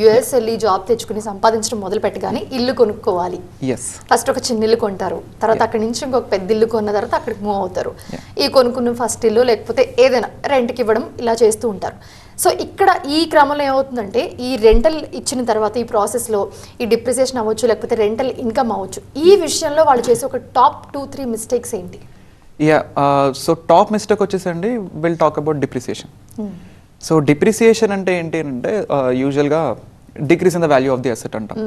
US వెళ్ళి job తెచ్చుకుని సంపాదించడం మొదలు పెట్టగానే ఇల్లు కొనుక్కోవాలి. ఫస్ట్ ఒక చిన్న ఇల్లు కొంటారు, తర్వాత అక్కడి నుంచి ఇంకొక పెద్ద ఇల్లు కొన్న తర్వాత అక్కడికి మూవ్ అవుతారు. ఈ కొనుక్కున్న ఫస్ట్ ఇల్లు లేకపోతే ఏదైనా రెంట్కి ఇవ్వడం ఇలా చేస్తూ ఉంటారు. సో ఇక్కడ ఈ క్రమంలో ఏమవుతుందంటే ఈ రెంటల్ ఇచ్చిన తర్వాత ఈ ప్రాసెస్లో ఈ డిప్రిసియేషన్ అవ్వచ్చు లేకపోతే రెంటల్ ఇన్కమ్ అవ్వచ్చు, ఈ విషయంలో వాళ్ళు చేసే ఒక టాప్ 2-3 మిస్టేక్స్ ఏంటి? సో టాప్ మిస్టేక్ వచ్చేసండి will talk about depreciation. So depreciation అంటే ఏంటి అంటే యూజువల్గా decrease in the value of the asset అంటాం.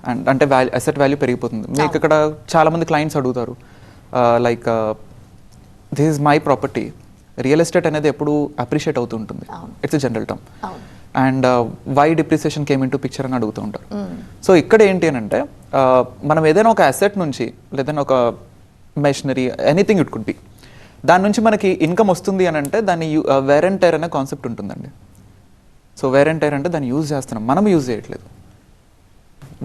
అండ్ అంటే అసెట్ వాల్యూ పెరిగిపోతుంది. మీకు ఇక్కడ చాలా మంది క్లయింట్స్ అడుగుతారు like this is my property. Real estate అనేది ఎప్పుడు అప్రిషియేట్ అవుతూ ఉంటుంది, it's general term. And why depreciation came in to picture అని అడుగుతూ ఉంటారు. సో ఇక్కడ ఏంటి అని అంటే మనం ఏదైనా ఒక అసెట్ నుంచి లేదైనా ఒక machinery anything it could be, దాని నుంచి మనకి ఇన్కమ్ వస్తుంది అని అంటే దాన్ని వేర్ అండ్ టైర్ అనే కాన్సెప్ట్ ఉంటుందండి. సో వేర్ అండ్ టైర్ అంటే దాన్ని యూజ్ చేస్తున్నాం, మనం యూజ్ చేయట్లేదు,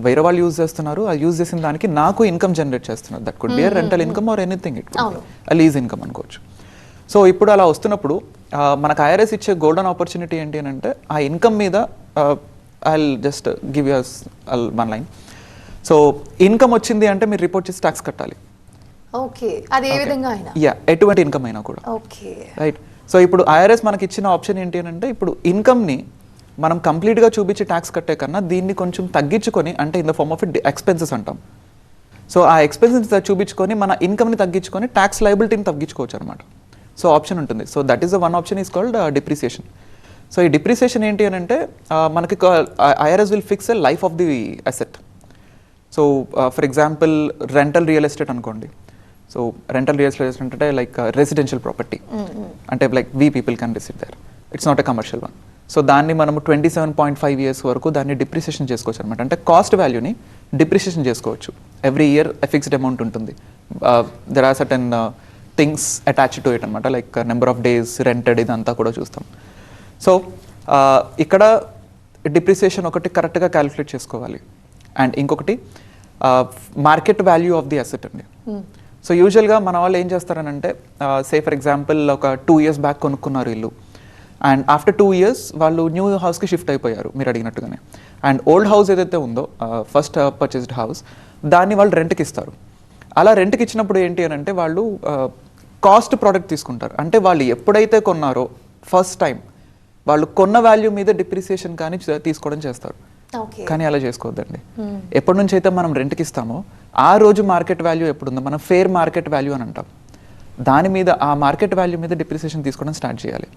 వేరే వాళ్ళు యూజ్ చేస్తున్నారు. ఆ యూజ్ చేసిన దానికి నాకు ఇన్కమ్ జనరేట్ చేస్తున్నారు. That could be rental income or anything, it lease income అనుకోవచ్చు. సో ఇప్పుడు అలా వస్తున్నప్పుడు మనకు ఐఆర్ఎస్ ఇచ్చే గోల్డెన్ ఆపర్చునిటీ ఏంటి అని అంటే ఆ ఇన్కమ్ మీద I just give you one line. So income వచ్చింది అంటే మీరు రిపోర్ట్ చేసి ట్యాక్స్ కట్టాలి. ఓకే, అది ఏ విధంగా అయినా ఎటువంటి ఇన్కమ్ అయినా కూడా. Okay, right. సో ఇప్పుడు ఐఆర్ఎస్ మనకి ఇచ్చిన ఆప్షన్ ఏంటి అని అంటే ఇప్పుడు ఇన్కమ్ని మనం కంప్లీట్గా చూపించి ట్యాక్స్ కట్టే కన్నా దీన్ని కొంచెం తగ్గించుకొని, అంటే in the form of expenses అంటాం. సో ఆ ఎక్స్పెన్సెస్ చూపించుకొని మన ఇన్కమ్ని తగ్గించుకొని ట్యాక్స్ లయబిలిటీని తగ్గించుకోవచ్చు అనమాట. సో ఆప్షన్ ఉంటుంది. So that is the one option is called depreciation. So ఈ డిప్రిసియేషన్ ఏంటి అని అంటే మనకి IRS will fix a life of the asset. So for example rental real estate అనుకోండి. సో రెంటల్ రియల్ ఎస్టేట్ అంటే like residential property, అంటే like we people can receive there, it's not a commercial one. So దాన్ని మనము 27.5 years వరకు దాన్ని depreciation చేసుకోవచ్చు అనమాట. అంటే కాస్ట్ వాల్యూని డిప్రిసియేషన్ చేసుకోవచ్చు. ఎవ్రీ ఇయర్ ఫిక్స్డ్ అమౌంట్ ఉంటుంది. There are certain things attached to it అనమాట, like number of days rented, ఇదంతా కూడా చూస్తాం. సో ఇక్కడ డిప్రిసియేషన్ ఒకటి కరెక్ట్గా క్యాలిక్యులేట్ చేసుకోవాలి. అండ్ ఇంకొకటి market value of the asset అండి. సో యూజువల్గా మన వాళ్ళు ఏం చేస్తారనంటే సే ఫర్ ఎగ్జాంపుల్ ఒక 2 years బ్యాక్ కొనుక్కున్నారు ఇల్లు, అండ్ ఆఫ్టర్ 2 years వాళ్ళు న్యూ హౌస్కి షిఫ్ట్ అయిపోయారు మీరు అడిగినట్టుగానే. అండ్ ఓల్డ్ హౌస్ ఏదైతే ఉందో ఫస్ట్ పర్చేస్డ్ హౌస్, దాన్ని వాళ్ళు రెంట్కి ఇస్తారు. అలా రెంట్కి ఇచ్చినప్పుడు ఏంటి అని అంటే వాళ్ళు కాస్ట్ ప్రోడక్ట్ తీసుకుంటారు. అంటే వాళ్ళు ఎప్పుడైతే కొన్నారో ఫస్ట్ టైం వాళ్ళు కొన్న వాల్యూ మీద డిప్రిసియేషన్ కానీ తీసుకోవడం చేస్తారు. కానీ అలా చేసుకోవద్దండి. ఎప్పటి నుంచి అయితే మనం రెంట్కి ఇస్తామో ఆ రోజు మార్కెట్ వాల్యూ ఎప్పుడుందో మనం ఫేర్ మార్కెట్ వాల్యూ అని అంటాం, దాని మీద ఆ మార్కెట్ వాల్యూ మీద డిప్రిసియేషన్ తీసుకోవడం స్టార్ట్ చేయాలి.